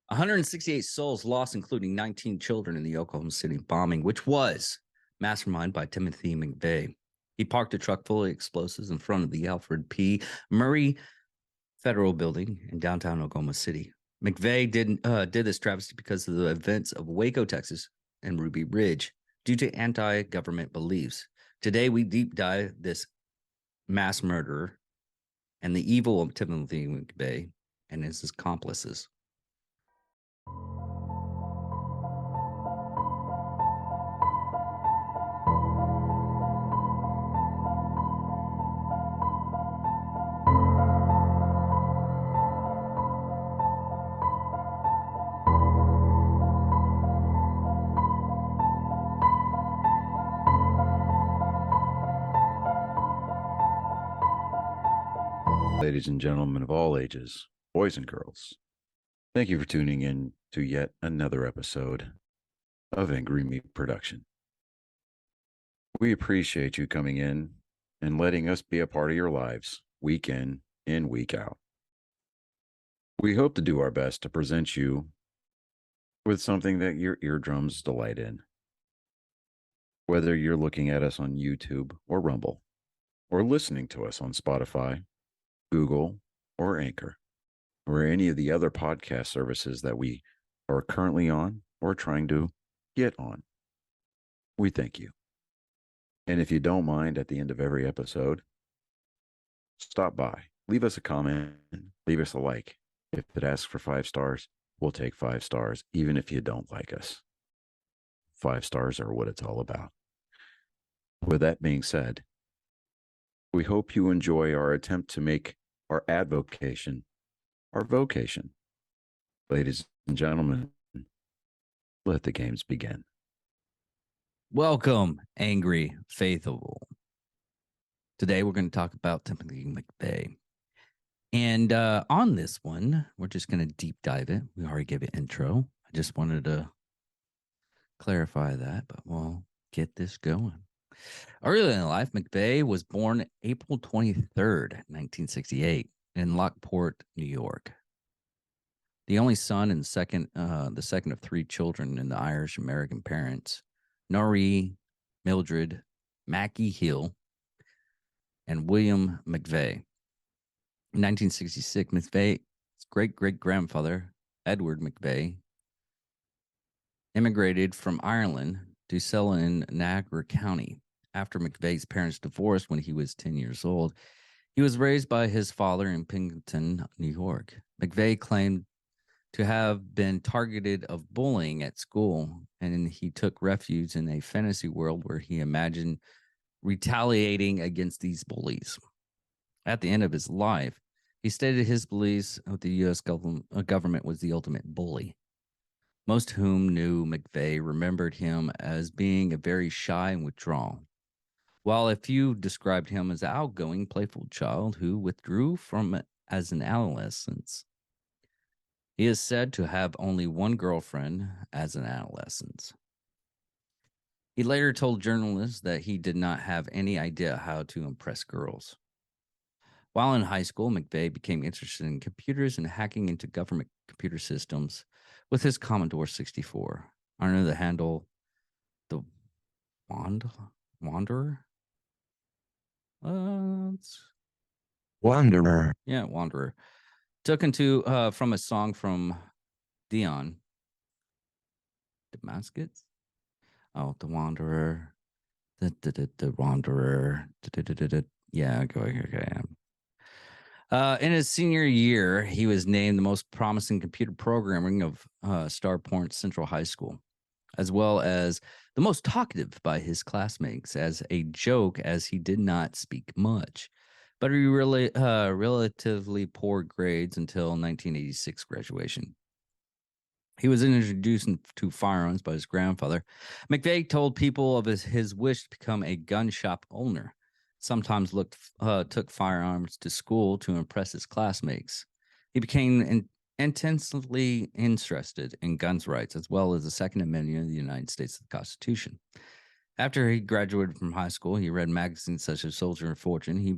168 souls lost, including 19 children in the Oklahoma City bombing, which was masterminded by Timothy McVeigh. He parked a truck full of explosives in front of the Alfred P. Murray Federal Building in downtown Oklahoma City. McVeigh did this travesty because of the events of Waco, Texas, and Ruby Ridge due to anti-government beliefs. Today, we deep dive this mass murderer and the evil of Timothy McVeigh and his accomplices. Ladies and gentlemen of all ages, boys and girls, thank you for tuning in to yet another episode of Angry Meat Production. We appreciate you coming in and letting us be a part of your lives week in and week out. We hope to do our best to present you with something that your eardrums delight in. Whether you're looking at us on YouTube or Rumble, or listening to us on Spotify, Google, or Anchor, or any of the other podcast services that we are currently on or trying to get on. We thank you. And if you don't mind, at the end of every episode, stop by, leave us a comment, leave us a like. If it asks for 5 stars, we'll take 5 stars, even if you don't like us. 5 stars are what it's all about. With that being said, we hope you enjoy our attempt to make our advocation our vocation. Ladies and gentlemen, let the games begin. Welcome, Angry Faithful. Today, we're going to talk about Timothy McVeigh. And on this one, we're just going to deep dive it. We already gave an intro. I just wanted to clarify that, but we'll get this going. Early in life, McVeigh was born April 23rd, 1968, in Lockport, New York. The only son and the second of 3 children in the Irish-American parents, Norrie, Mildred, Mackie Hill, and William McVeigh. In 1966, McVeigh's great-great-grandfather, Edward McVeigh, immigrated from Ireland to settle in Niagara County. After McVeigh's parents divorced when he was 10 years old, he was raised by his father in Pickerington, New York. McVeigh claimed to have been targeted of bullying at school, and he took refuge in a fantasy world where he imagined retaliating against these bullies. At the end of his life, he stated his beliefs that the U.S. government was the ultimate bully. Most whom knew McVeigh remembered him as being a very shy and withdrawn, while a few described him as an outgoing, playful child who withdrew from it as an adolescent. He is said to have only one girlfriend as an adolescent. He later told journalists that he did not have any idea how to impress girls. While in high school, McVeigh became interested in computers and hacking into government computer systems with his Commodore 64 under the handle the Wanderer. Wanderer. Yeah, Wanderer. Took into from a song from Dion. Damascus? Oh, the Wanderer. The Wanderer. Yeah, okay. In his senior year, he was named the most promising computer programming of Starport Central High School, as well as the most talkative by his classmates as a joke, as he did not speak much. But he really relatively poor grades until 1986 graduation. He was introduced to firearms by his grandfather. McVeigh told people of his wish to become a gun shop owner. Sometimes took firearms to school to impress his classmates. He became intensely interested in guns rights, as well as the Second Amendment of the United States Constitution. After he graduated from high school, he read magazines such as Soldier and Fortune. He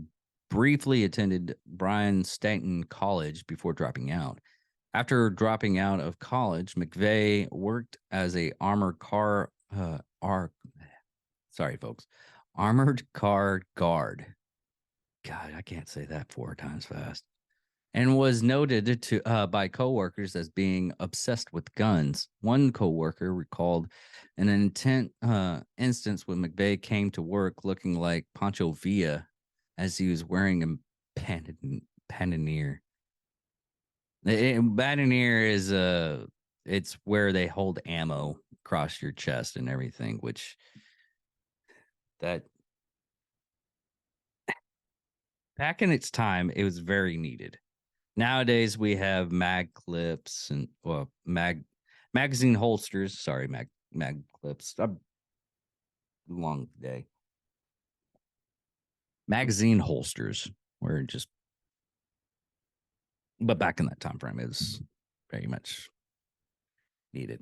briefly attended Bryan Stanton College before dropping out. After dropping out of college, McVeigh worked as a armored car guard. God, I can't say that 4 times fast. And was noted by coworkers as being obsessed with guns. One coworker recalled an instance when McVeigh came to work looking like Pancho Villa as he was wearing a pannier. Batinier is it's where they hold ammo across your chest and everything, which that back in its time it was very needed. Nowadays we have mag clips and magazine holsters. Sorry, mag clips. A long day. Magazine holsters were just, but back in that time frame, it was very much needed.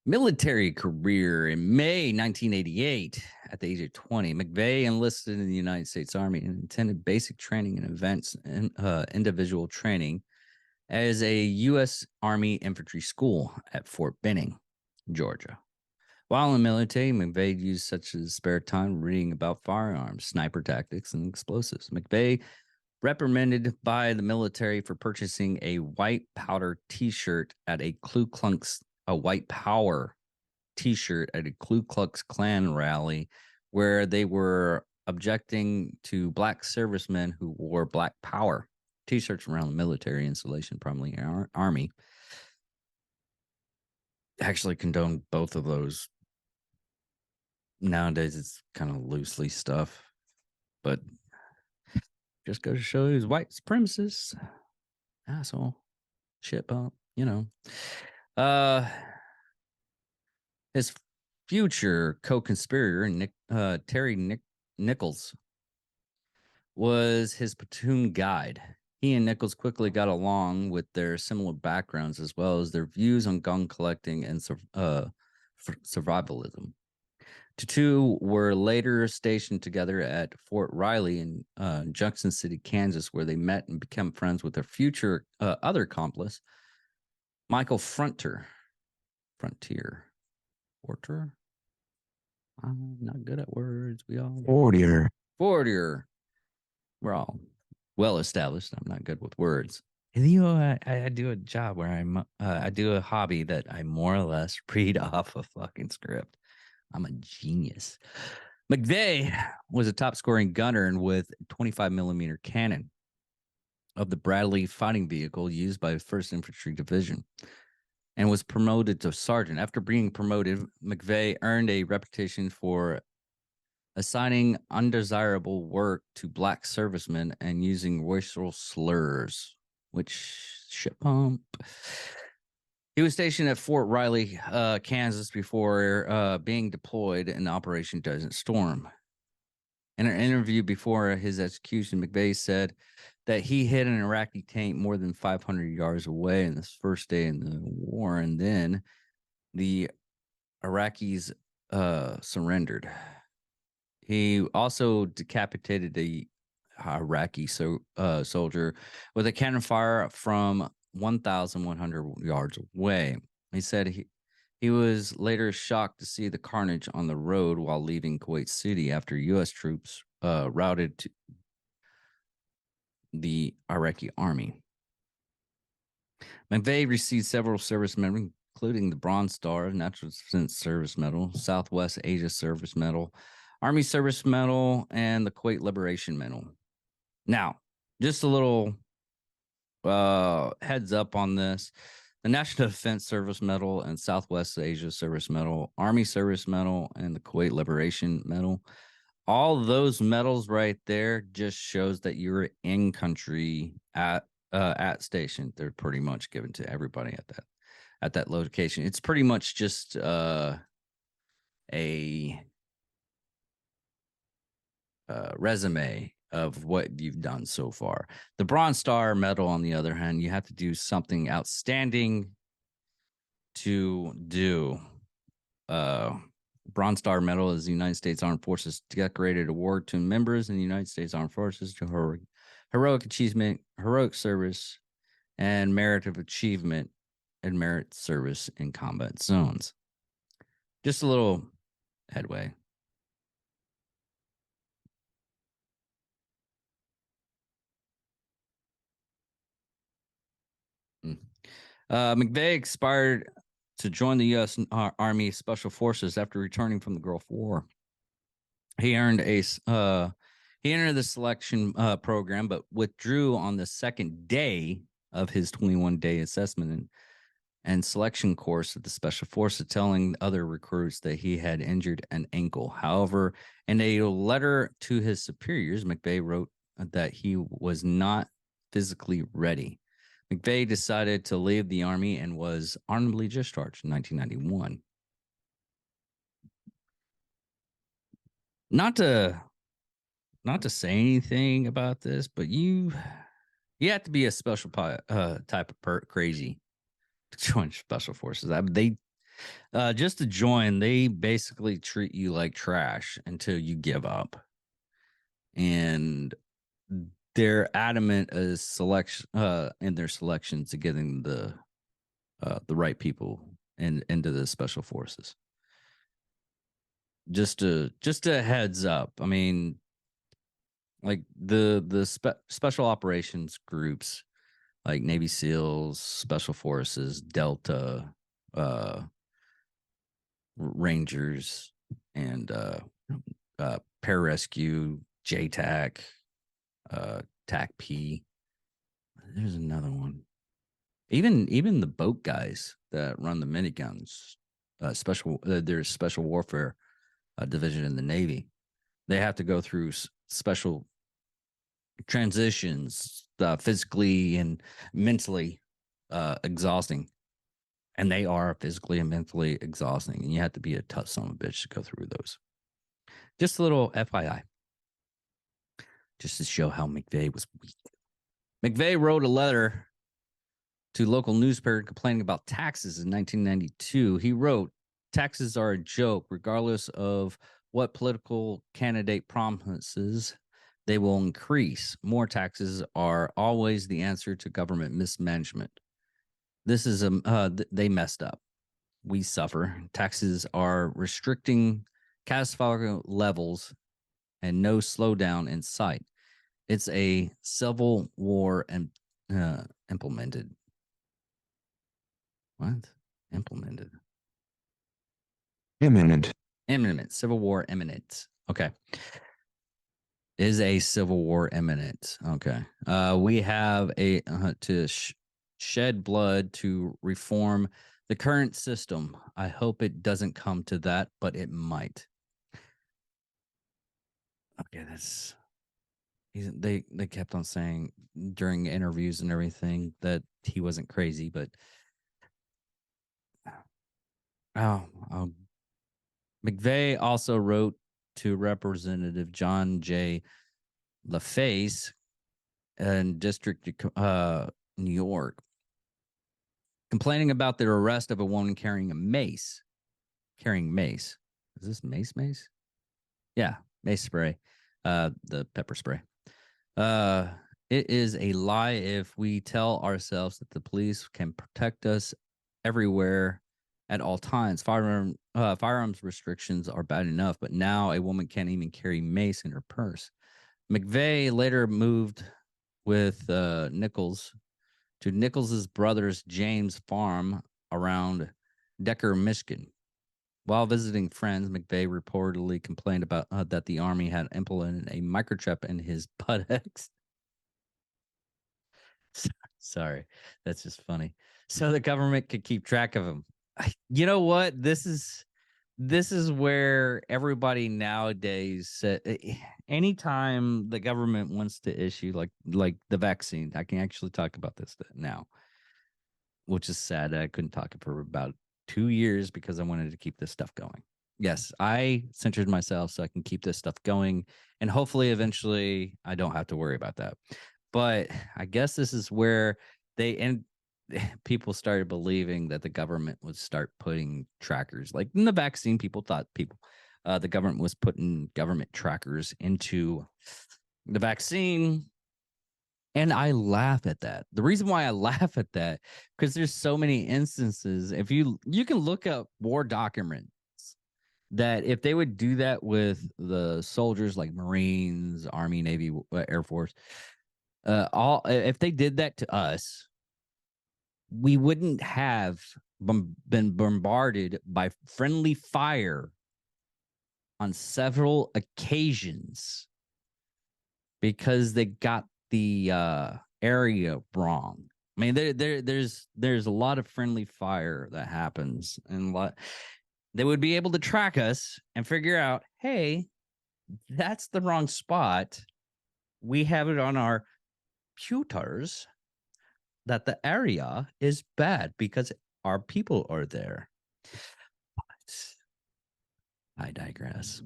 Military career. In May 1988, at the age of 20, McVeigh enlisted in the United States Army and attended basic training and events and individual training as a U.S. Army infantry school at Fort Benning, Georgia. While in the military, McVeigh used such as spare time reading about firearms, sniper tactics, and explosives. McVeigh reprimanded by the military for purchasing a white powder T-shirt at a white power T-shirt at a Ku Klux Klan rally, where they were objecting to black servicemen who wore black power T-shirts around the military installation, primarily Army. Actually, condone both of those. Nowadays, it's kind of loosely stuff, but just go to show he's white supremacist, asshole, shit bump, His future co-conspirator, Terry Nichols, was his platoon guide. He and Nichols quickly got along with their similar backgrounds as well as their views on gun collecting and survivalism. The two were later stationed together at Fort Riley in Junction City, Kansas, where they met and became friends with their future other accomplice, Michael Frontier. I'm not good at words. We all Fortier. We're all well established. I'm not good with words. And I do a job where I do a hobby that I more or less read off a fucking script. I'm a genius. McVeigh was a top scoring gunner and with 25 millimeter cannon of the Bradley fighting vehicle used by the 1st Infantry Division, and was promoted to sergeant. After being promoted, McVeigh earned a reputation for assigning undesirable work to black servicemen and using racial slurs, which shit pump. He was stationed at Fort Riley, Kansas, before being deployed in Operation Desert Storm. In an interview before his execution, McVeigh said that he hit an Iraqi tank more than 500 yards away in this first day in the war, and then the Iraqis surrendered. He also decapitated a Iraqi soldier with a cannon fire from 1,100 yards away. He said he was later shocked to see the carnage on the road while leaving Kuwait City after U.S. troops routed to the Iraqi army. McVeigh received several servicemen, including the Bronze Star, Natural Defense Service Medal, Southwest Asia Service Medal, Army Service Medal, and the Kuwait Liberation Medal. Now, just a little heads up on this. The National Defense Service Medal and Southwest Asia Service Medal, Army Service Medal, and the Kuwait Liberation Medal. All those medals right there just shows that you're in country at station. They're pretty much given to everybody at that location. It's pretty much just a resume of what you've done so far. The Bronze Star Medal, on the other hand, you have to do something outstanding to do. Bronze Star Medal is the United States Armed Forces decorated award to members in the United States Armed Forces to heroic achievement, heroic service, and merit of achievement and merit service in combat zones. Just a little headway. McVeigh expired to join the U.S. Army Special Forces after returning from the Gulf War. He earned he entered the selection program, but withdrew on the second day of his 21-day assessment and selection course at the Special Forces, telling other recruits that he had injured an ankle. However, in a letter to his superiors, McVeigh wrote that he was not physically ready. McVeigh decided to leave the Army and was honorably discharged in 1991. Not to say anything about this, but you have to be a special type of crazy to join special forces. They just to join, they basically treat you like trash until you give up, and they're adamant as selection in their selections to getting the right people into the special forces. Just a heads up. I mean, like the special operations groups like Navy SEALs, Special Forces, Delta, Rangers, and Pararescue, JTAC, TAC P. There's another one. Even the boat guys that run the miniguns, there's special warfare division in the Navy. They have to go through special transitions, physically and mentally exhausting. And they are physically and mentally exhausting. And you have to be a tough son of a bitch to go through those. Just a little FYI. Just to show how McVeigh was weak. McVeigh wrote a letter to local newspaper complaining about taxes in 1992. He wrote, "Taxes are a joke, regardless of what political candidate promises they will increase. More taxes are always the answer to government mismanagement. This is they messed up. We suffer. Taxes are restricting catastrophic levels and no slowdown in sight. It's a civil war and implemented. What? Implemented. Imminent. Imminent. Civil war imminent. Okay. Is a civil war imminent? Okay. We have to shed blood to reform the current system. I hope it doesn't come to that, but it might. Okay, they kept on saying during interviews and everything that he wasn't crazy, but McVeigh also wrote to Representative John J. LaFace in District New York, complaining about the arrest of a woman carrying mace. Is this mace? Yeah, mace spray, the pepper spray. It is a lie if we tell ourselves that the police can protect us everywhere at all times. Firearms restrictions are bad enough, but now a woman can't even carry mace in her purse. McVeigh later moved with Nichols to Nichols's brother's James farm around Decker, Michigan. While visiting friends, McVeigh reportedly complained about that the Army had implemented a microchip in his buttocks. Sorry, that's just funny. So the government could keep track of him. You know what? This is where everybody nowadays, anytime the government wants to issue like the vaccine, I can actually talk about this now, which is sad that I couldn't talk for about 2 years because I wanted to keep this stuff going. Yes, I centered myself so I can keep this stuff going, and hopefully eventually I don't have to worry about that. But I guess this is where people started believing that the government would start putting trackers, like in the vaccine. People thought the government was putting government trackers into the vaccine. And I laugh at that. The reason why I laugh at that, because there's so many instances. If you can look up war documents that if they would do that with the soldiers like Marines, Army, Navy, Air Force, all if they did that to us, we wouldn't have been bombarded by friendly fire on several occasions because they got the area wrong. I mean, there's a lot of friendly fire that happens, and they would be able to track us and figure out, hey, that's the wrong spot. We have it on our computers that the area is bad because our people are there. But I digress.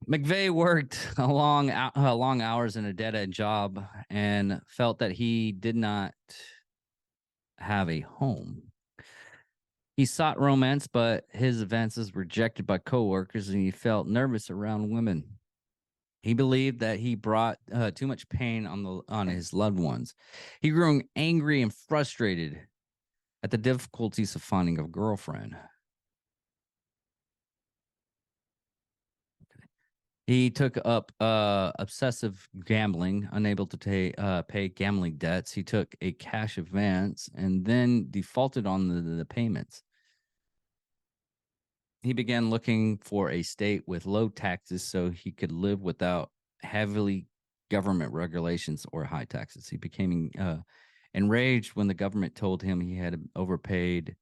McVeigh worked long hours in a dead end job and felt that he did not have a home. He sought romance, but his advances were rejected by coworkers, and he felt nervous around women. He believed that he brought too much pain on his loved ones. He grew angry and frustrated at the difficulties of finding a girlfriend. He took up obsessive gambling, unable to pay gambling debts. He took a cash advance and then defaulted on the payments. He began looking for a state with low taxes so he could live without heavily government regulations or high taxes. He became enraged when the government told him he had overpaid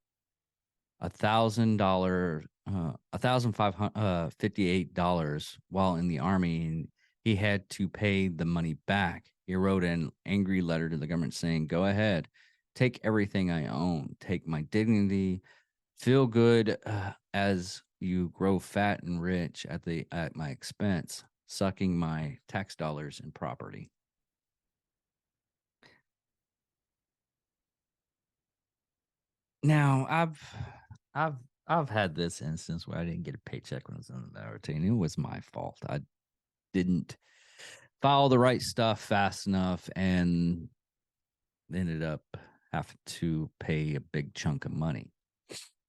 $1,558 while in the army, and he had to pay the money back. He wrote an angry letter to the government saying, "Go ahead, take everything I own, take my dignity, feel good as you grow fat and rich at my expense, sucking my tax dollars and property." Now, I've I've had this instance where I didn't get a paycheck when I was in the military, and it was my fault. I didn't follow the right stuff fast enough and ended up having to pay a big chunk of money.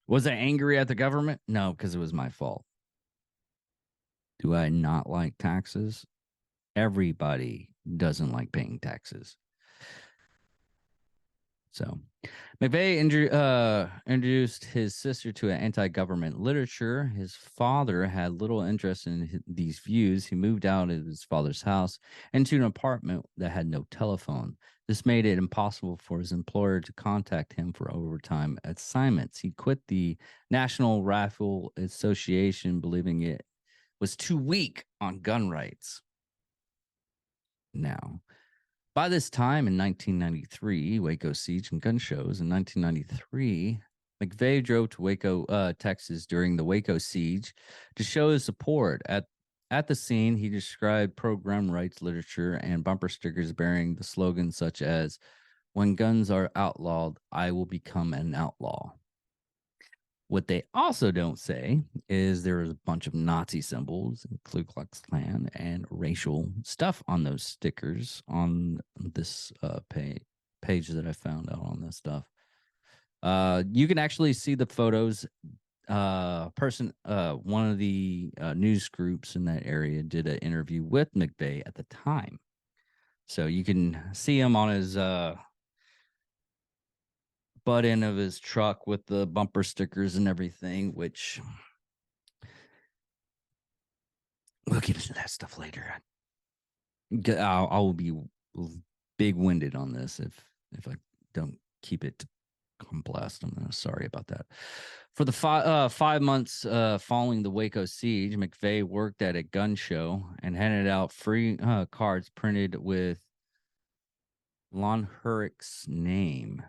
Was I angry at the government? No, because it was my fault. Do I not like taxes? Everybody doesn't like paying taxes. So McVeigh introduced his sister to an anti-government literature. His father had little interest in these views. He moved out of his father's house into an apartment that had no telephone. This made it impossible for his employer to contact him for overtime assignments. He quit the National Rifle Association, believing it was too weak on gun rights. Now, by this time in 1993, Waco siege and gun shows. In 1993, McVeigh drove to Waco, Texas during the Waco siege to show his support. At the scene, he described pro-gun rights literature and bumper stickers bearing the slogans such as, "When guns are outlawed, I will become an outlaw." What they also don't say is there is a bunch of Nazi symbols, and Ku Klux Klan, and racial stuff on those stickers on this page that I found out on this stuff. You can actually see the photos. One of the news groups in that area did an interview with McVeigh at the time, so you can see him on his butt end of his truck with the bumper stickers and everything, which we'll get into that stuff later. I'll be big winded on this if I don't keep it compressed. I'm sorry about that. For the 5 months following the Waco siege, McVeigh worked at a gun show and handed out free cards printed with Lon Hurrick's name.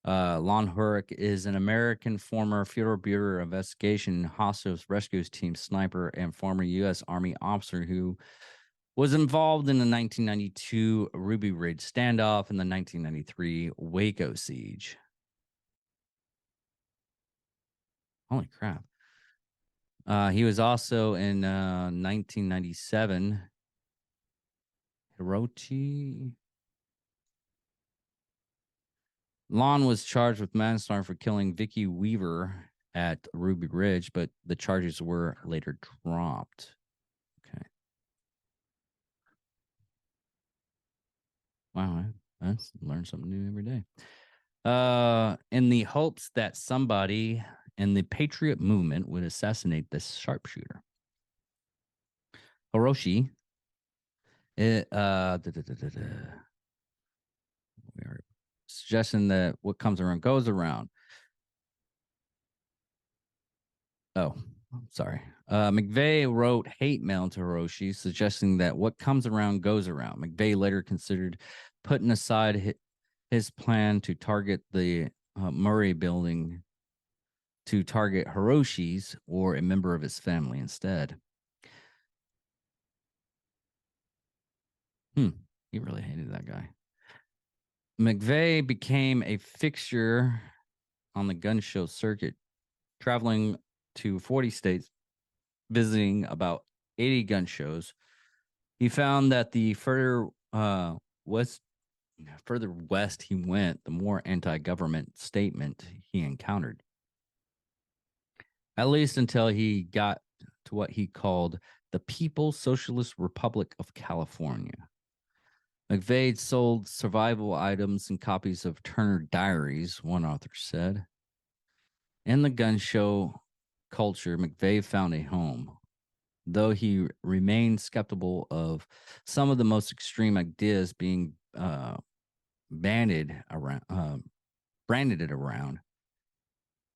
Lon Hurrick is an American former Federal Bureau of Investigation Hostage Rescue Team sniper and former U.S. Army officer who was involved in the 1992 Ruby Ridge standoff and the 1993 Waco siege. Holy crap. He was also in 1997 Hirochi. Lon was charged with manslaughter for killing Vicky Weaver at Ruby Ridge, but the charges were later dropped. Okay. Wow, I learn something new every day. In the hopes that somebody in the Patriot movement would assassinate this sharpshooter. Hiroshi, it, we are suggesting that what comes around goes around. Oh, sorry. McVeigh wrote hate mail to Hiroshi, suggesting that what comes around goes around. McVeigh later considered putting aside his plan to target the Murray building to target Hiroshi's or a member of his family instead. He really hated that guy. McVeigh became a fixture on the gun show circuit, traveling to 40 states, visiting about 80 gun shows. He found that the further west he went, the more anti-government statement he encountered. At least until he got to what he called the People's Socialist Republic of California. McVeigh sold survival items and copies of Turner Diaries, one author said. In the gun show culture, McVeigh found a home, though he remained skeptical of some of the most extreme ideas being branded it around.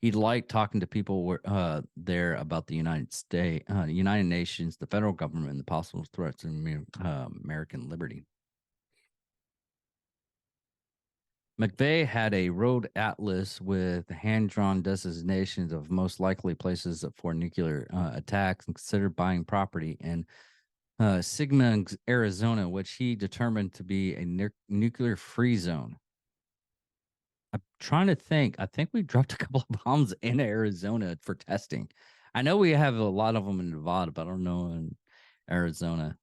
He liked talking to people there about the United Nations, the federal government, and the possible threats to American liberty. McVeigh had a road atlas with hand-drawn designations of most likely places for nuclear attacks and considered buying property in Sigmund, Arizona, which he determined to be a nuclear-free zone. I'm trying to think. I think we dropped a couple of bombs in Arizona for testing. I know we have a lot of them in Nevada, but I don't know in Arizona.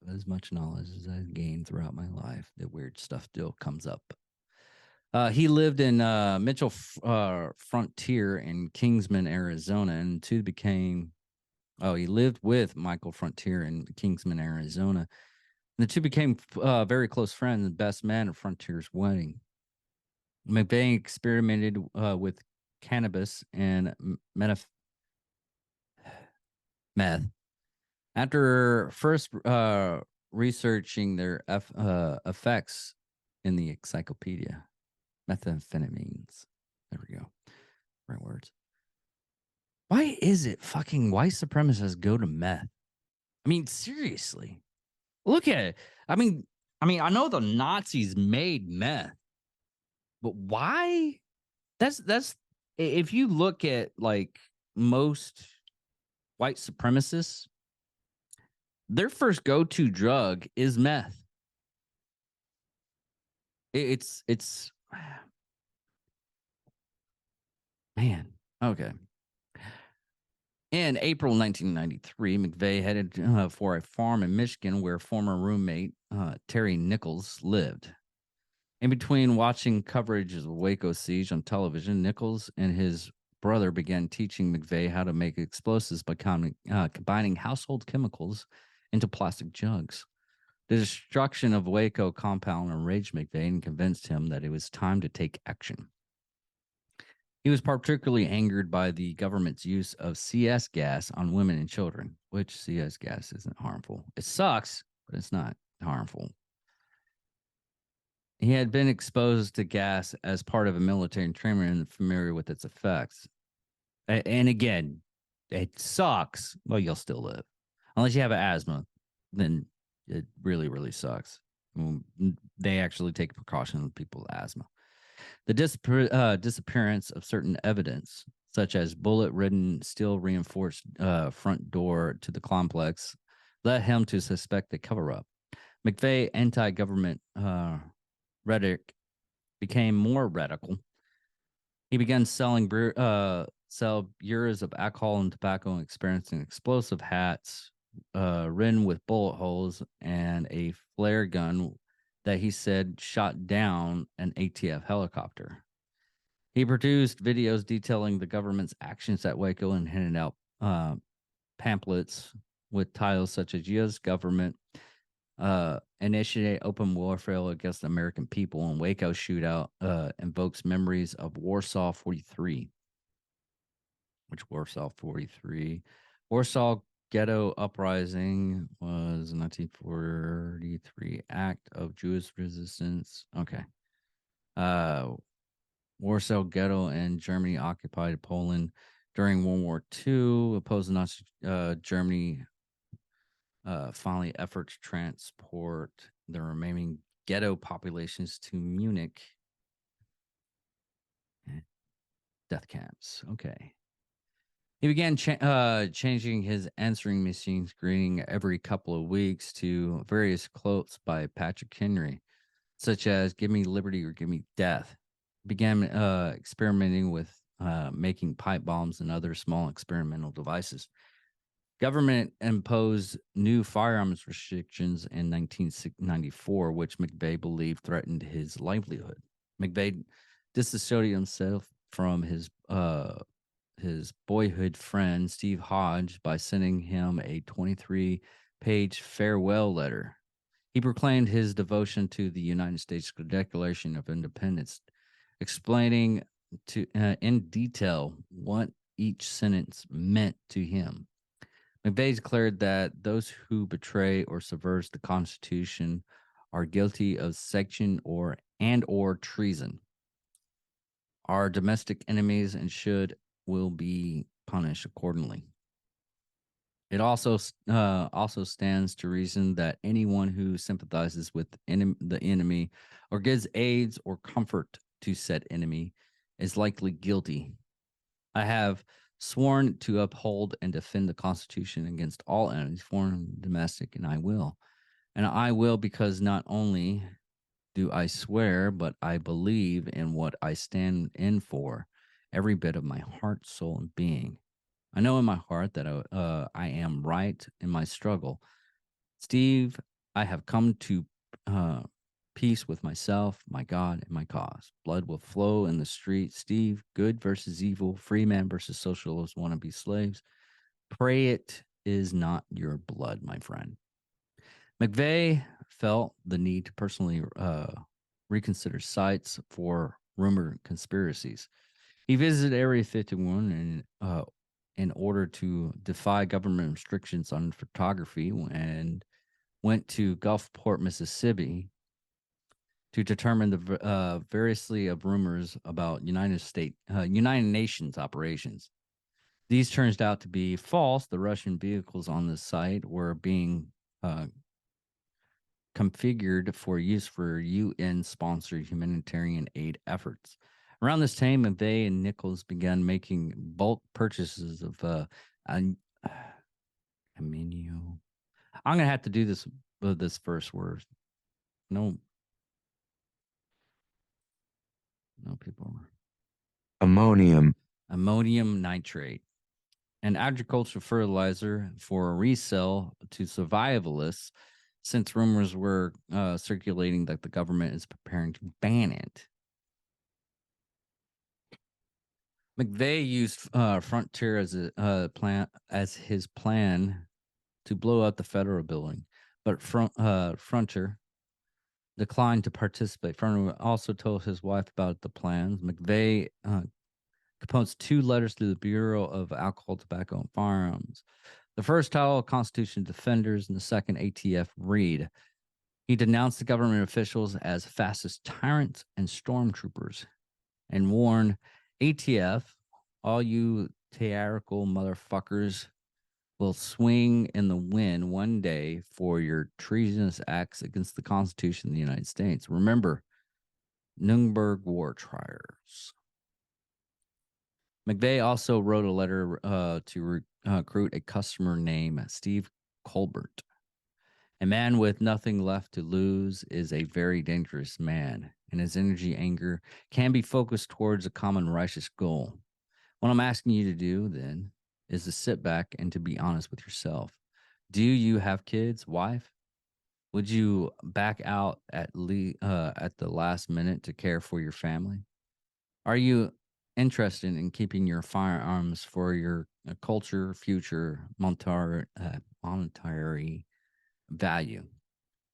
As much knowledge as I've gained throughout my life, the weird stuff still comes up. He lived in Mitchell Frontier in Kingsman, Arizona, and he lived with Michael Frontier in Kingsman, Arizona. The two became very close friends and best men at Frontier's wedding. McVeigh experimented with cannabis and meth. After first researching their effects in the encyclopedia, methamphetamines. There we go. Right words. Why is it fucking white supremacists go to meth? I mean, seriously. Look at it. I mean, I know the Nazis made meth, but why? That's if you look at like most white supremacists, their first go-to drug is meth. It's man. Okay. In April 1993, McVeigh headed for a farm in Michigan where former roommate Terry Nichols lived. In between watching coverage of the Waco siege on television, Nichols and his brother began teaching McVeigh how to make explosives by combining household chemicals into plastic jugs. The destruction of Waco compound enraged McVeigh and convinced him that it was time to take action. He was particularly angered by the government's use of CS gas on women and children, which CS gas isn't harmful. It sucks, but it's not harmful. He had been exposed to gas as part of a military training and familiar with its effects. And again, it sucks. Well, you'll still live. Unless you have asthma, then it really, really sucks. They actually take precautions with people with asthma. The disappearance of certain evidence, such as bullet-ridden, steel-reinforced front door to the complex, led him to suspect a cover-up. McVeigh anti-government rhetoric became more radical. He began sell bureaus of alcohol and tobacco and experiencing explosive hats ridden with bullet holes and a flare gun that he said shot down an ATF helicopter. He produced videos detailing the government's actions at Waco and handed out pamphlets with titles such as U.S. government initiate open warfare against the American people, and Waco shootout invokes memories of Warsaw 43. Which Warsaw 43? Warsaw Ghetto Uprising was a 1943 act of Jewish resistance. Okay. Warsaw Ghetto and Germany occupied Poland during World War II, opposed Nazi Germany finally effort to transport the remaining ghetto populations to Munich. Death camps. Okay. He began changing his answering machine screening every couple of weeks to various quotes by Patrick Henry, such as "Give me liberty or give me death." Began experimenting with making pipe bombs and other small experimental devices. Government imposed new firearms restrictions in 1994, which McVeigh believed threatened his livelihood. McVeigh disassociated himself from his boyhood friend Steve Hodge by sending him a 23-page farewell letter. He proclaimed his devotion to the United States Declaration of Independence, explaining in detail what each sentence meant to him. McVeigh declared that those who betray or subvert the Constitution are guilty of section or treason, are domestic enemies, and will be punished accordingly. It also stands to reason that anyone who sympathizes with the enemy or gives aids or comfort to said enemy is likely guilty. I have sworn to uphold and defend the Constitution against all enemies, foreign and domestic, and I will. And I will because not only do I swear, but I believe in what I stand in for, every bit of my heart, soul, and being. I know in my heart that I am right in my struggle. Steve, I have come to peace with myself, my God, and my cause. Blood will flow in the street. Steve, good versus evil, free man versus socialist wannabe slaves. Pray it is not your blood, my friend. McVeigh felt the need to personally reconsider sites for rumored conspiracies. He visited Area 51 in order to defy government restrictions on photography and went to Gulfport, Mississippi to determine the variously of rumors about United Nations operations. These turned out to be false. The Russian vehicles on the site were being configured for use for UN-sponsored humanitarian aid efforts. Around this time, McVeigh and Nichols began making bulk purchases of amino. I'm gonna have to do this with this first word. No, people. Ammonium. Ammonium nitrate, an agricultural fertilizer for resale to survivalists, since rumors were circulating that the government is preparing to ban it. McVeigh used Frontier as his plan to blow up the federal building, but Frontier declined to participate. Frontier also told his wife about the plans. McVeigh composed 2 letters to the Bureau of Alcohol, Tobacco, and Firearms. The first titled Constitution Defenders, and the second ATF read. He denounced the government officials as fascist tyrants and stormtroopers, and warned ATF, all you tyrannical motherfuckers will swing in the wind one day for your treasonous acts against the Constitution of the United States. Remember, Nuremberg war trials. McVeigh also wrote a letter to recruit a customer named Steve Colbert. A man with nothing left to lose is a very dangerous man, and his energy, anger can be focused towards a common righteous goal. What I'm asking you to do then is to sit back and to be honest with yourself. Do you have kids, wife? Would you back out at the last minute to care for your family? Are you interested in keeping your firearms for your culture, future, monetary value?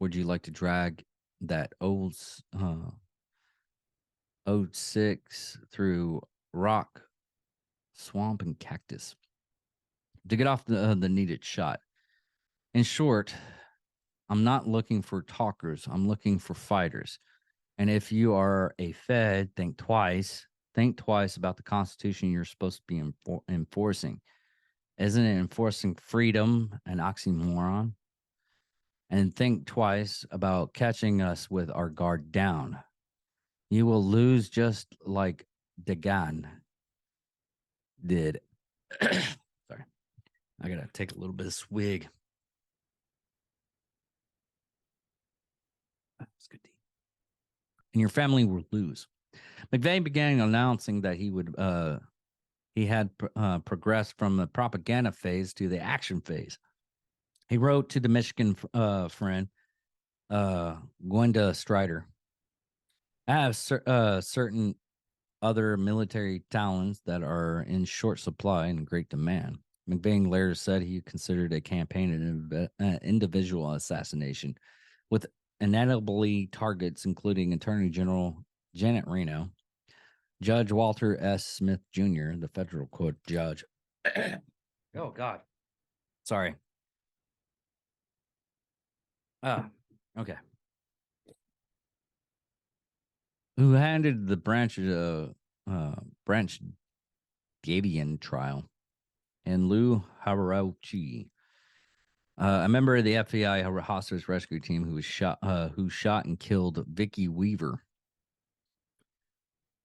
Would you like to drag that old six through rock, swamp, and cactus to get off the needed shot? In short, I'm not looking for talkers. I'm looking for fighters. And if you are a Fed, think twice. Think twice about the Constitution you're supposed to be enforcing. Isn't it enforcing freedom an oxymoron? And think twice about catching us with our guard down. You will lose just like Dagan did. Sorry, I gotta take a little bit of swig. That's good. And your family will lose. McVeigh began announcing that he had progressed from the propaganda phase to the action phase. He wrote to the Michigan friend, Gwenda Strider. I have certain other military talents that are in short supply and great demand. McVeigh later said he considered a campaign an individual assassination with inevitably targets, including Attorney General Janet Reno, Judge Walter S. Smith Jr., the federal court judge. Oh, God. Sorry. Okay. Who handed the Branch Davidian trial, and Lou Havarauchi, a member of the FBI hostage rescue team who shot and killed Vicky Weaver,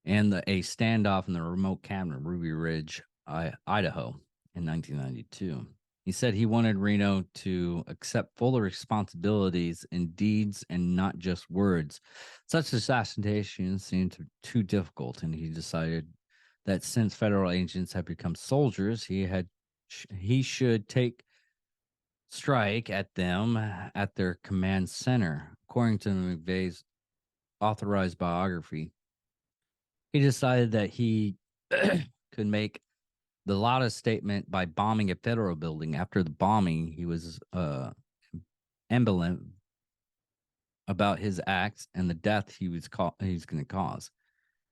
and a standoff in the remote cabin of Ruby Ridge, Idaho, in 1992. He said he wanted Reno to accept full responsibilities in deeds and not just words. Such assassinations seemed too difficult, and he decided that since federal agents had become soldiers, he should take strike at them at their command center. According to McVeigh's authorized biography, he decided that he could make the loudest statement by bombing a federal building. After the bombing, he was ambivalent about his acts and the death he's going to cause.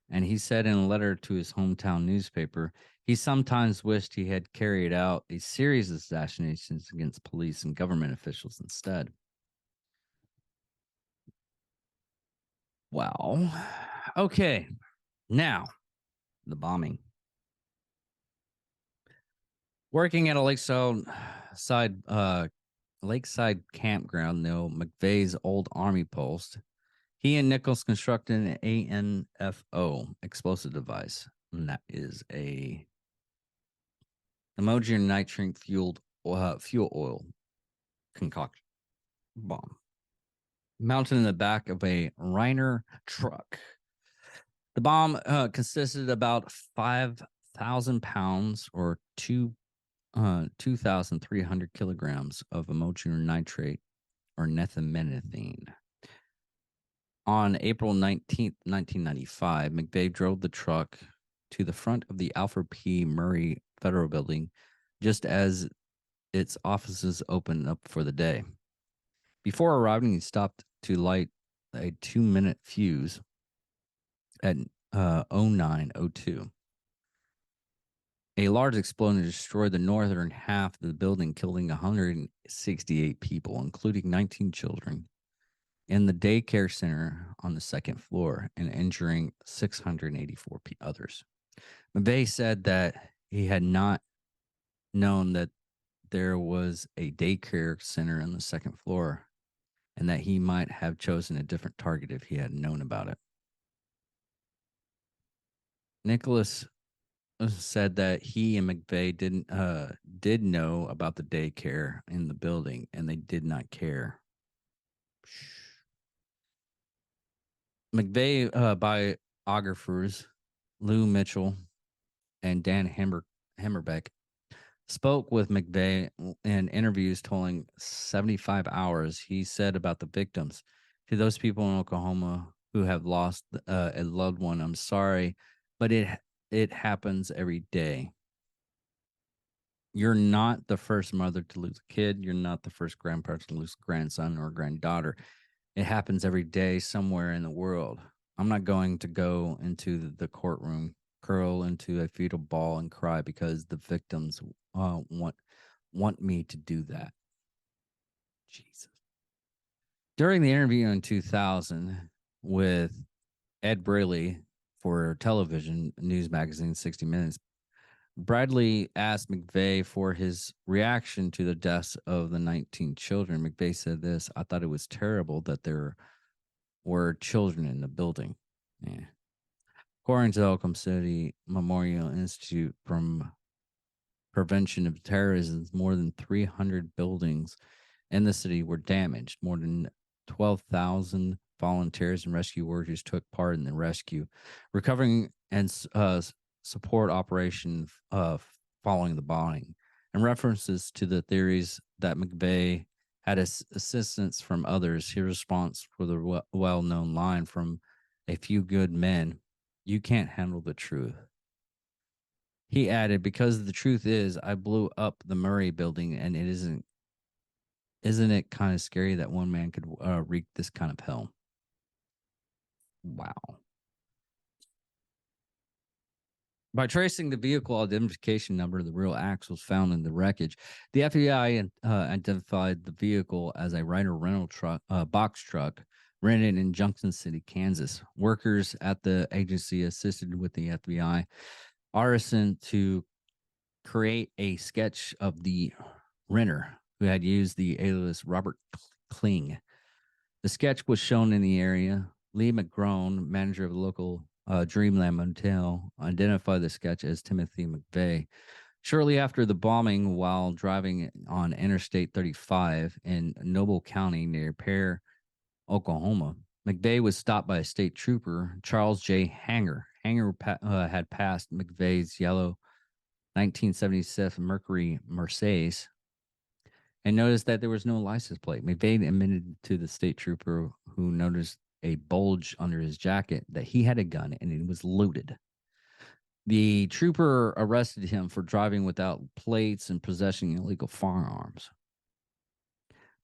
And he said in a letter to his hometown newspaper, he sometimes wished he had carried out a series of assassinations against police and government officials instead. Wow. Okay. Now, the bombing. Working at a lakeside campground near McVeigh's old army post, he and Nichols constructed an ANFO explosive device, and that is a ammonium nitrate fuel oil concoction bomb mounted in the back of a Reiner truck. The bomb consisted of about 5,000 pounds or 2,300 kilograms of ammonium nitrate or methylmethane. On April 19th, 1995, McVeigh drove the truck to the front of the Alfred P. Murray Federal Building just as its offices opened up for the day. Before arriving, he stopped to light a 2-minute fuse at 09:02. A large explosion destroyed the northern half of the building, killing 168 people, including 19 children, in the daycare center on the second floor, and injuring 684 others. McVeigh said that he had not known that there was a daycare center on the second floor and that he might have chosen a different target if he had known about it. Nicholas said that he and McVeigh did know about the daycare in the building, and they did not care. McVeigh biographers Lou Mitchell and Dan Hemmerbeck spoke with McVeigh in interviews totaling 75 hours. He said about the victims, to those people in Oklahoma who have lost a loved one, I'm sorry, but it happens every day. You're not the first mother to lose a kid. You're not the first grandparent to lose a grandson or granddaughter. It happens every day somewhere in the world. I'm not going to go into the courtroom, curl into a fetal ball, and cry because the victims want me to do that. Jesus. During the interview in 2000 with Ed Braley for television news magazine 60 Minutes, Bradley asked McVeigh for his reaction to the deaths of the 19 children. McVeigh said this: I thought it was terrible that there were children in the building. Yeah. According to Oklahoma City Memorial Institute from Prevention of Terrorism, more than 300 buildings in the city were damaged. More than 12,000 volunteers and rescue workers took part in the rescue, recovering, and support operation following the bombing. And references to the theories that McVeigh had assistance from others, his response for the well-known line from A Few Good Men, "You can't handle the truth." He added, "Because the truth is, I blew up the Murray building, and it isn't it kind of scary that one man could wreak this kind of hell?" Wow. By tracing the vehicle identification number, the real axe was found in the wreckage. The FBI identified the vehicle as a Ryder rental truck, box truck, rented in Junction City, Kansas. Workers at the agency assisted with the FBI artisan to create a sketch of the renter, who had used the alias Robert Kling. The sketch was shown in the area. Lee McGrone, manager of the local Dreamland Motel, identified the sketch as Timothy McVeigh. Shortly after the bombing, while driving on Interstate 35 in Noble County near Pear, Oklahoma, McVeigh was stopped by a state trooper, Charles J. Hanger. Hanger had passed McVeigh's yellow 1977 Mercury Mercedes and noticed that there was no license plate. McVeigh admitted to the state trooper, who noticed a bulge under his jacket, that he had a gun and it was loaded. The trooper arrested him for driving without plates and possessing illegal firearms.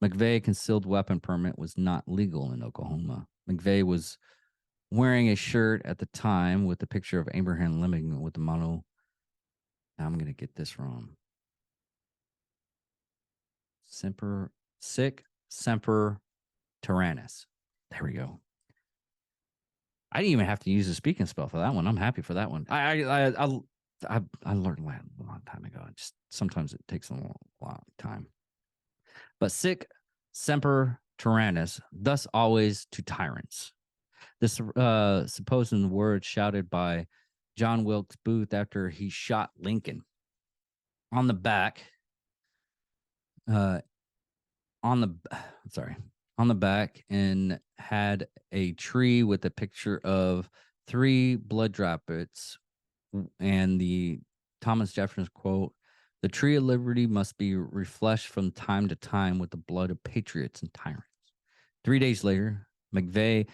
McVeigh concealed weapon permit was not legal in Oklahoma. McVeigh was wearing a shirt at the time with a picture of Abraham Lincoln with the motto, now I'm going to get this wrong, Semper Sic Semper Tyrannis. There we go. I didn't even have to use a speaking spell for that one. I'm happy for that one. I learned Latin a long time ago. Just sometimes it takes a long time. But Sic Semper Tyrannis, thus always to tyrants. This supposed word shouted by John Wilkes Booth after he shot Lincoln. On the back, on the back, and had a tree with a picture of 3 blood droplets and the Thomas Jefferson quote, "The tree of liberty must be refreshed from time to time with the blood of patriots and tyrants." 3 days later, McVeigh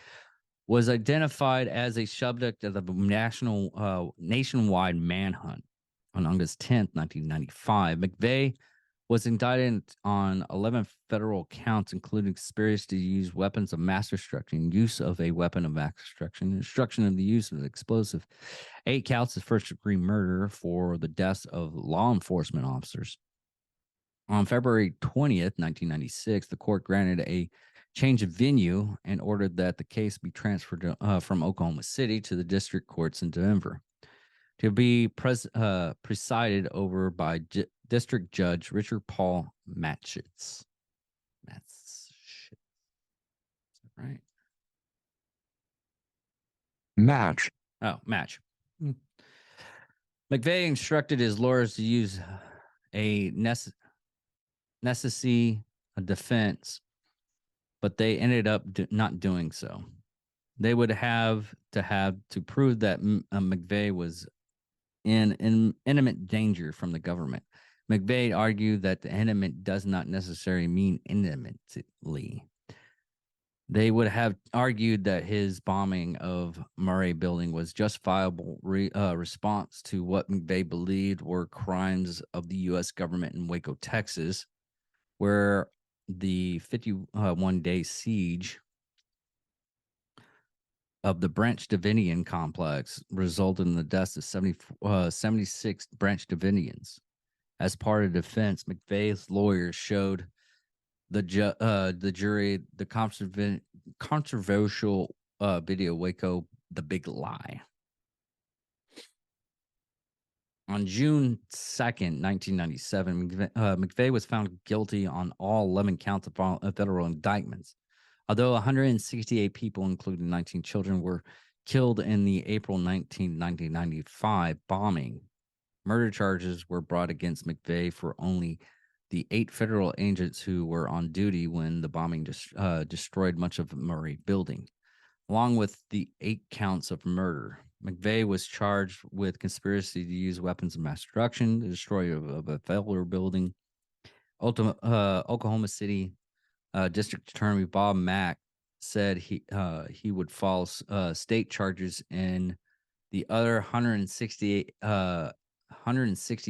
was identified as a subject of the nationwide manhunt. On August 10th, 1995, McVeigh was indicted on 11 federal counts, including conspiracy to use weapons of mass destruction, use of a weapon of mass destruction, instruction of the use of explosive. 8 counts of first-degree murder for the deaths of law enforcement officers. On February 20th, 1996, the court granted a change of venue and ordered that the case be transferred from Oklahoma City to the district courts in Denver to be presided over by District Judge Richard Paul Matschitz. Is that right? Match. Oh, Match. McVeigh instructed his lawyers to use a necessity defense, but they ended up not doing so. They would have to prove that McVeigh was in imminent danger from the government. McVeigh argued that the intimate does not necessarily mean intimately. They would have argued that his bombing of Murray Building was justifiable response to what McVeigh believed were crimes of the U.S. government in Waco, Texas, where the 51-day siege of the Branch Davidian complex resulted in the deaths of 76 Branch Davidians. As part of defense, McVeigh's lawyers showed the jury the controversial video Waco, the Big Lie. On June 2nd, 1997, McVeigh was found guilty on all 11 counts of federal indictments. Although 168 people, including 19 children, were killed in the April 19, 1995 bombing, murder charges were brought against McVeigh for only the 8 federal agents who were on duty when the bombing destroyed much of Murray Building, along with the 8 counts of murder. McVeigh was charged with conspiracy to use weapons of mass destruction, the destroyal of a federal building. Oklahoma City District Attorney Bob Mack said he would file state charges in the other 160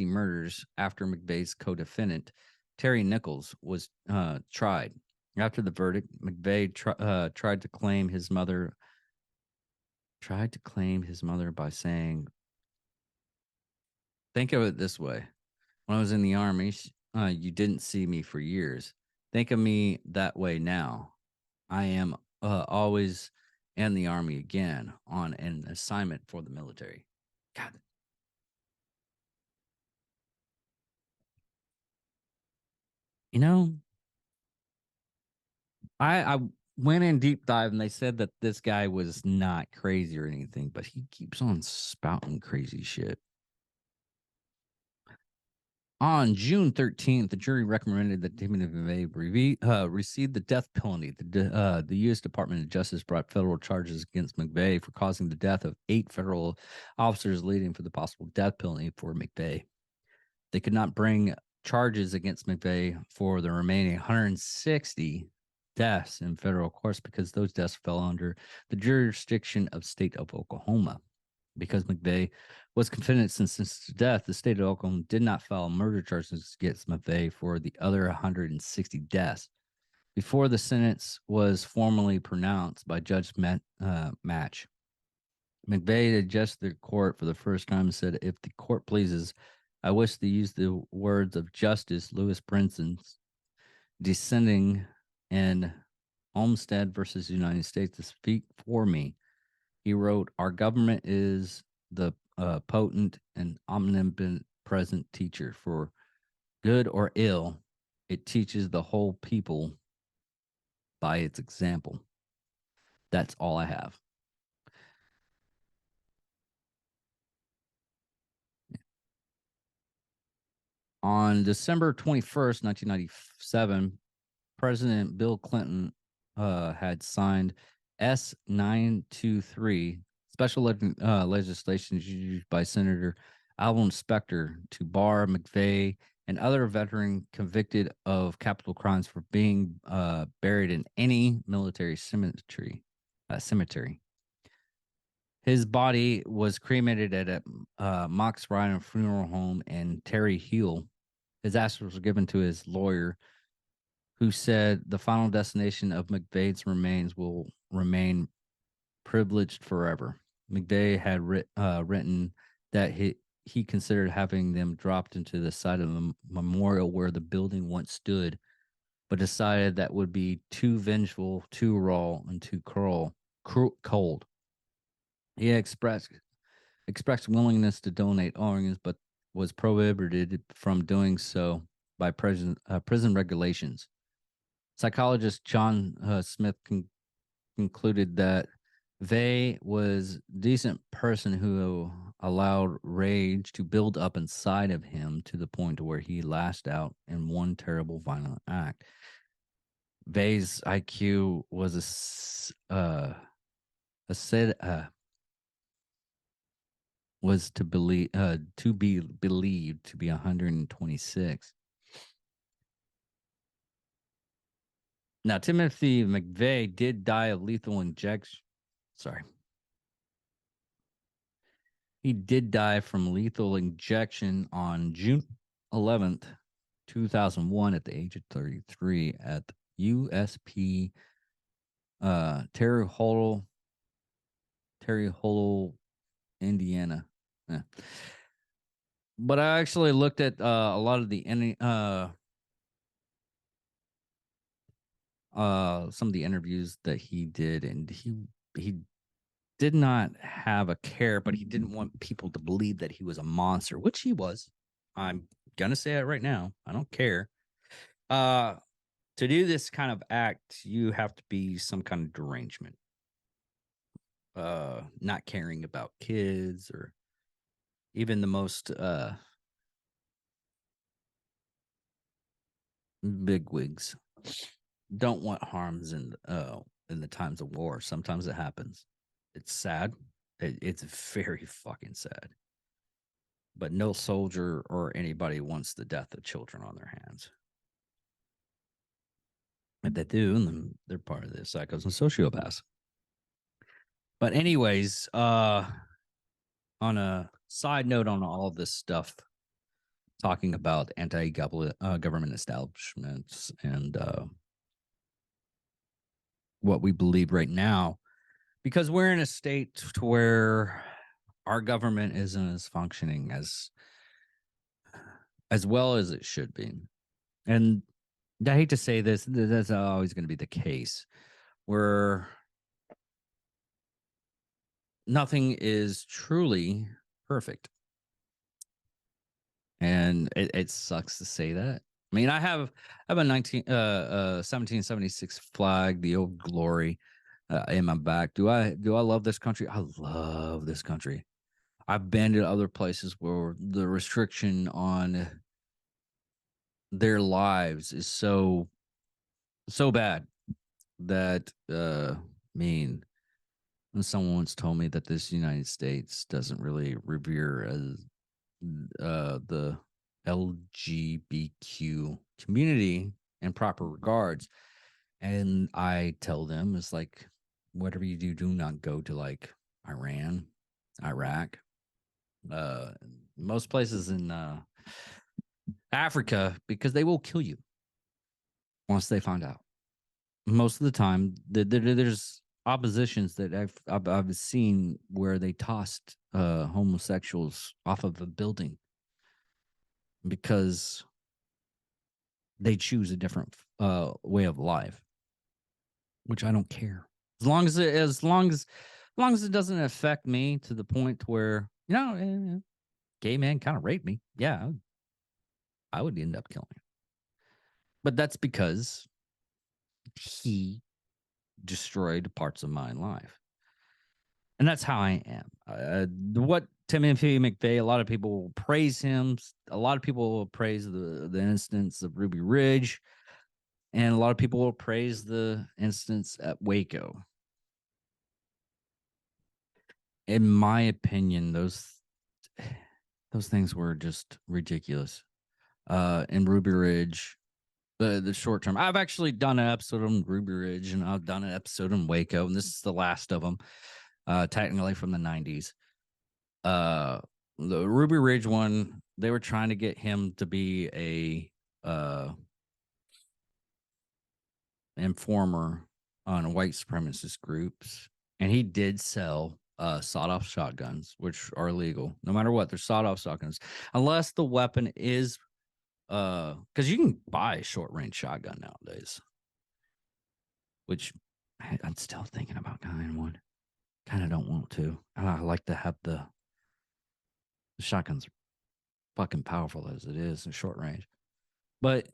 murders after McVeigh's co-defendant Terry Nichols was tried. After the verdict, McVeigh tried to claim his mother by saying, "Think of it this way: when I was in the army, you didn't see me for years. Think of me that way now. I am always in the army again on an assignment for the military." God. You know, I went in deep dive and they said that this guy was not crazy or anything, but he keeps on spouting crazy shit. On June 13th, the jury recommended that Timothy McVeigh receive the death penalty. The U.S. Department of Justice brought federal charges against McVeigh for causing the death of 8 federal officers, leading for the possible death penalty for McVeigh. They could not bring charges against McVeigh for the remaining 160 deaths in federal courts because those deaths fell under the jurisdiction of state of Oklahoma. Because McVeigh was convicted sentenced to death, the state of Oklahoma did not file murder charges against McVeigh for the other 160 deaths. Before the sentence was formally pronounced by Judge Match, McVeigh addressed the court for the first time and said, "If the court pleases, I wish to use the words of Justice Lewis Brinson's dissenting in Olmstead versus United States to speak for me." He wrote, "Our government is the potent and omnipresent teacher. For good or ill, it teaches the whole people by its example." That's all I have. On December 21st, 1997, President Bill Clinton had signed S-923, special legislation used by Senator Alvin Specter to bar McVeigh and other veteran convicted of capital crimes for being buried in any military cemetery. His body was cremated at a Mox Ryan funeral home in Terry Hill. His ashes were given to his lawyer, who said the final destination of McVeigh's remains will remain privileged forever. McVeigh had written that he considered having them dropped into the side of the memorial where the building once stood, but decided that would be too vengeful, too raw, and too cold. He expressed willingness to donate organs, but was prohibited from doing so by prison regulations. Psychologist John Smith concluded that Vey was a decent person who allowed rage to build up inside of him to the point where he lashed out in one terrible violent act. Vey's IQ was was to be believed to be 126. Now, Timothy McVeigh did die of lethal injection. Sorry. He did die from lethal injection on June 11th, 2001, at the age of 33 at USP Terre Haute, Indiana. Yeah. But I actually looked at a lot of the some of the interviews that he did, and he did not have a care, but he didn't want people to believe that he was a monster, which he was. I'm gonna say it right now. I don't care. To do this kind of act, you have to be some kind of derangement. Not caring about kids or even the most bigwigs don't want harms in the times of war. Sometimes it happens. It's sad. It's very fucking sad. But no soldier or anybody wants the death of children on their hands. If they do, then they're part of the psychos and sociopaths. But anyways, on a side note on all of this stuff, talking about anti-government establishments and what we believe right now, because we're in a state to where our government isn't as functioning as well as it should be. And I hate to say this, that's always going to be the case, where nothing is truly perfect. And it sucks to say that. I mean, I have a 1776 flag, the old glory, in my back. Do I love this country? I love this country. I've been to other places where the restriction on their lives is so bad that mean, someone once told me that this United States doesn't really revere the LGBTQ community in proper regards. And I tell them, it's like, whatever you do not go to like Iran, Iraq, most places in Africa, because they will kill you once they find out. Most of the time, there's oppositions that I've seen where they tossed homosexuals off of a building because they choose a different way of life, which I don't care. As long as it doesn't affect me to the point where, gay man kind of raped me. Yeah, I would end up killing him. But that's because he destroyed parts of my life. And that's how I am. What Timothy McVeigh, a lot of people praise him. A lot of people will praise the instance of Ruby Ridge. And a lot of people will praise the instance at Waco. In my opinion, those things were just ridiculous. In Ruby Ridge, the short term, I've actually done an episode on Ruby Ridge, and I've done an episode on Waco, and this is the last of them, technically from the 90s. The Ruby Ridge one, they were trying to get him to be a informer on white supremacist groups, and he did sell sawed-off shotguns, which are illegal no matter what. They're sawed-off shotguns unless the weapon is because you can buy a short-range shotgun nowadays, which I'm still thinking about buying one. Kind of don't want to. I like to have the shotguns are fucking powerful as it is in short range, but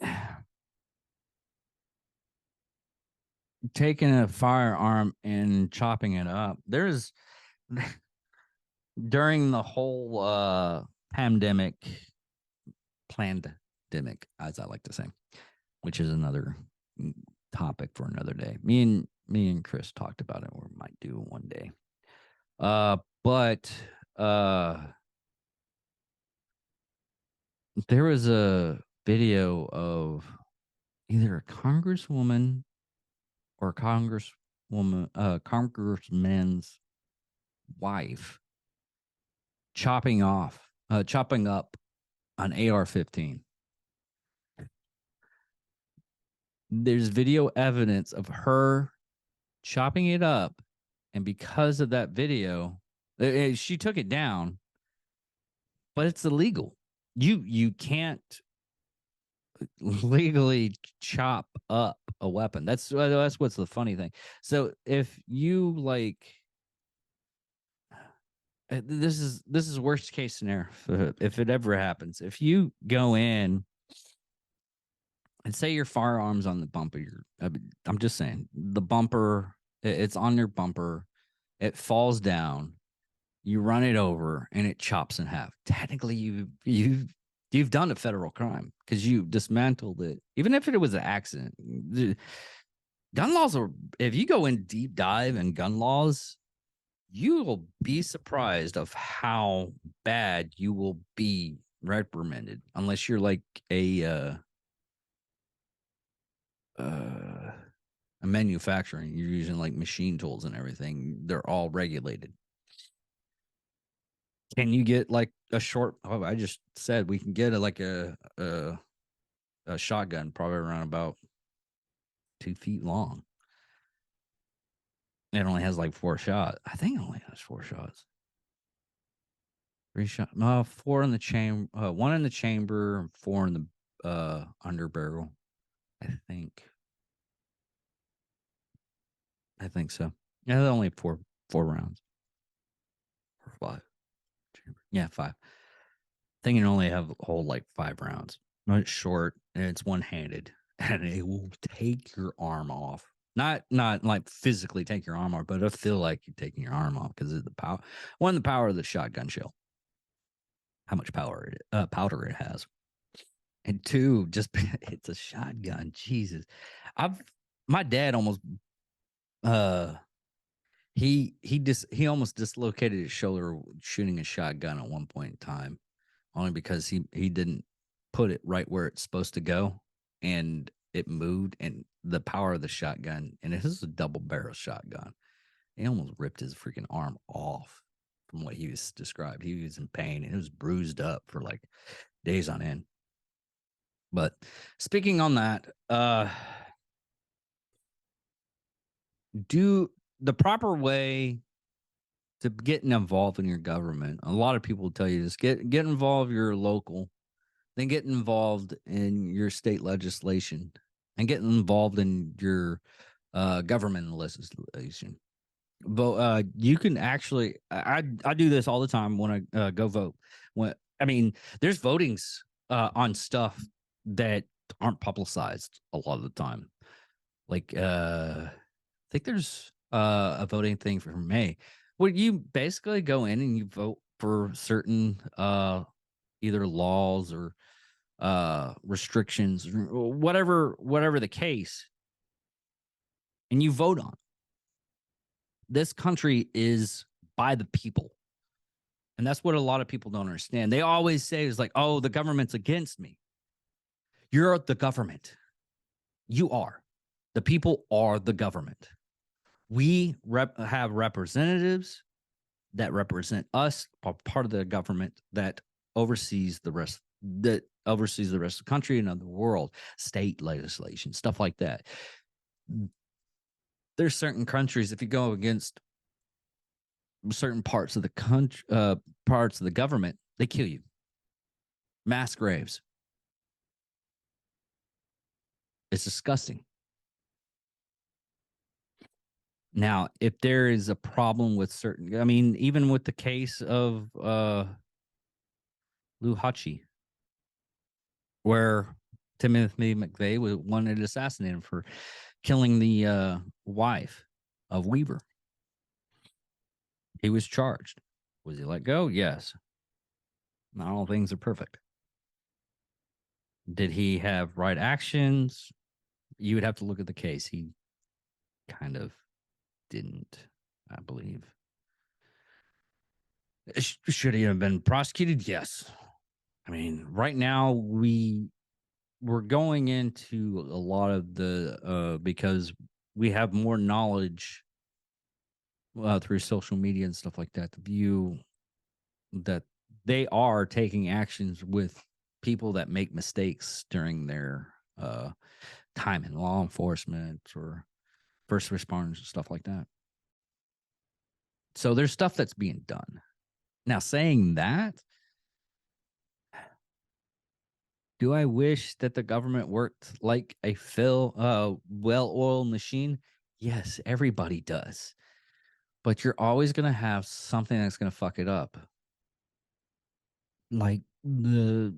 taking a firearm and chopping it up, there's during the whole pandemic, as I like to say, which is another topic for another day. Me and Chris talked about it, or might do one day. But There was a video of either a congresswoman or a congressman's wife chopping up an AR-15. There's video evidence of her chopping it up, and because of that video, she took it down, but it's illegal. You can't legally chop up a weapon. That's what's the funny thing. So if you this is worst case scenario if it ever happens. If you go in and say your firearm's on the bumper, I'm just saying the bumper, it's on your bumper, it falls down, you run it over, and it chops in half. Technically, you've done a federal crime because you dismantled it, even if it was an accident. Gun laws are, if you go in deep dive in gun laws, you will be surprised of how bad you will be reprimanded unless you're like a manufacturing. You're using like machine tools and everything. They're all regulated. Can you get like a short? Oh, I just said we can get a shotgun, probably around about 2 feet long. It only has like 4 shots. I think it only has 4 shots. 3 shot. No, 4 in the chamber. 1 in the chamber. 4 in the under barrel. I think. I think so. Yeah, only 4 rounds or 5. Yeah, 5. I think it only have a whole like 5 rounds. It's short and it's one-handed, and it will take your arm off. Not like physically take your arm off, but it'll feel like you're taking your arm off because of the power. One, the power of the shotgun shell, how much powder it has, and 2, just it's a shotgun. Jesus, my dad almost he almost dislocated his shoulder shooting a shotgun at one point in time, only because he didn't put it right where it's supposed to go, and it moved, and the power of the shotgun, and it is a double barrel shotgun. He almost ripped his freaking arm off from what he was described. He was in pain and it was bruised up for like days on end. But speaking on that, do the proper way to getting involved in your government. A lot of people tell you this: get involved your local, then get involved in your state legislation, and get involved in your government legislation. But you can actually, I do this all the time when I go vote. There's votings on stuff that aren't publicized a lot of the time. Like I think there's a voting thing for May where you basically go in and you vote for certain either laws or restrictions or whatever the case, and you vote on. This country is by the people. And that's what a lot of people don't understand. They always say is like, oh, the government's against me. You're the government. You are. The people are the government. We have representatives that represent us, are part of the government that oversees the rest of the country and of the world, state legislation, stuff like that. There's certain countries, if you go against certain parts of the country, parts of the government, they kill you. Mass graves. It's disgusting. Now, if there is a problem with certain, even with the case of Luhachi, where Timothy McVeigh wanted to assassinate him for killing the wife of Weaver. He was charged. Was he let go? Yes. Not all things are perfect. Did he have right actions? You would have to look at the case. He kind of didn't, I believe. Should he have been prosecuted? Yes. I mean, right now we're going into a lot of the because we have more knowledge through social media and stuff like that. The view that they are taking actions with people that make mistakes during their time in law enforcement or first responders and stuff like that. So there's stuff that's being done. Now, saying that, do I wish that the government worked like a well-oiled machine? Yes, everybody does. But you're always going to have something that's going to fuck it up. Like the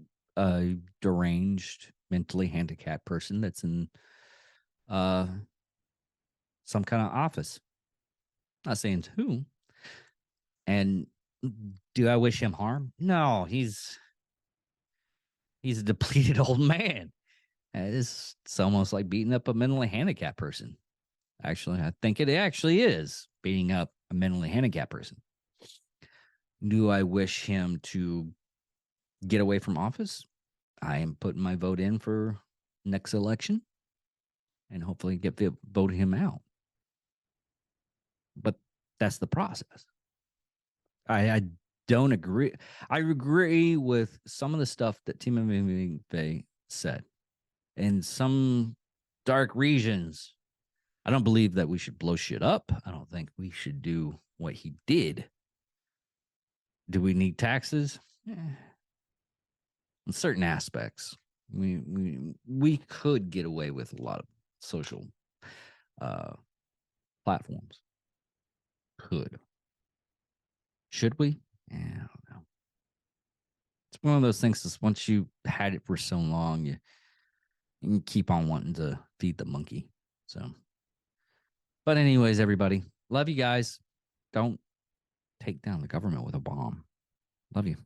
deranged, mentally handicapped person that's in some kind of office. Not saying who. And do I wish him harm? No, he's a depleted old man. It's almost like beating up a mentally handicapped person. Actually, I think it actually is beating up a mentally handicapped person. Do I wish him to get away from office? I am putting my vote in for next election and hopefully vote him out. But that's the process. I don't agree. I agree with some of the stuff that Tim McVeigh said. In some dark regions, I don't believe that we should blow shit up. I don't think we should do what he did. Do we need taxes? In certain aspects, we could get away with a lot of social platforms. Could. Should we? Yeah, I don't know. It's one of those things that's once you had it for so long, you can keep on wanting to feed the monkey. So, but anyways, everybody, love you guys. Don't take down the government with a bomb. Love you.